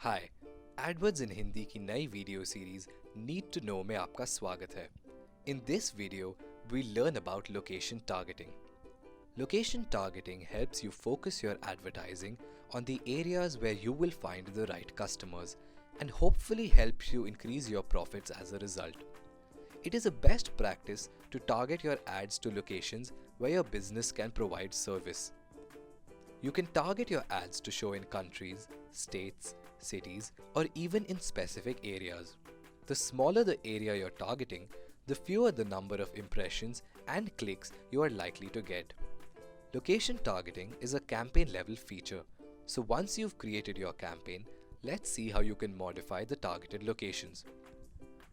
Hi AdWords in Hindi की नई video series need to know में आपका स्वागत है। In this video, we learn about location targeting. Location targeting helps you focus your advertising on the areas where you will find the right customers and hopefully helps you increase your profits as a result. It is a best practice to target your ads to locations where your business can provide service. You can target your ads to show in countries, states, cities, or even in specific areas. The smaller the area you're targeting, the fewer the number of impressions and clicks you are likely to get. Location targeting is a campaign level feature. So once you've created your campaign, let's see how you can modify the targeted locations.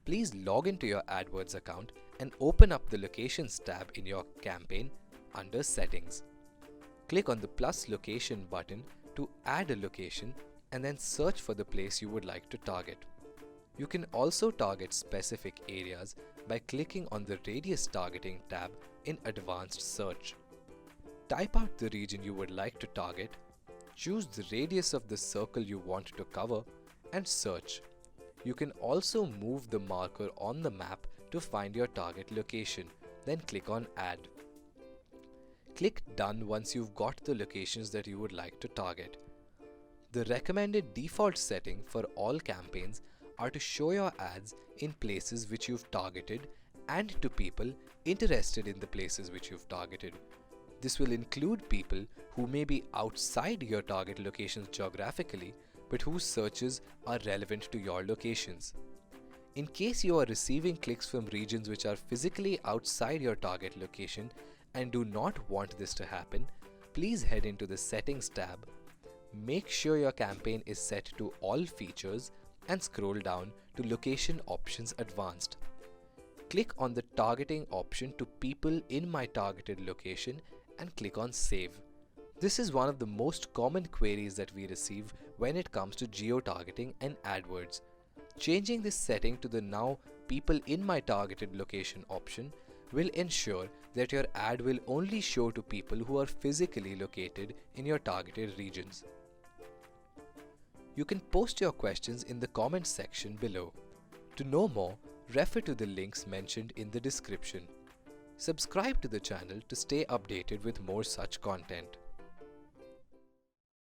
Please log into your AdWords account and open up the Locations tab in your campaign under Settings. Click on the plus location button to add a location and then search for the place you would like to target. You can also target specific areas by clicking on the Radius Targeting tab in Advanced Search. Type out the region you would like to target, choose the radius of the circle you want to cover, and search. You can also move the marker on the map to find your target location, then click on Add. Click Done once you've got the locations that you would like to target. The recommended default setting for all campaigns are to show your ads in places which you've targeted and to people interested in the places which you've targeted. This will include people who may be outside your target locations geographically but whose searches are relevant to your locations. In case you are receiving clicks from regions which are physically outside your target location and do not want this to happen, please head into the Settings tab. Make sure your campaign is set to All Features and scroll down to Location Options Advanced. Click on the Targeting option to People in my targeted location and click on Save. This is one of the most common queries that we receive when it comes to geo-targeting and AdWords. Changing this setting to the now People in my targeted location option will ensure that your ad will only show to people who are physically located in your targeted regions. You can post your questions in the comments section below. To know more, refer to the links mentioned in the description. Subscribe to the channel to stay updated with more such content.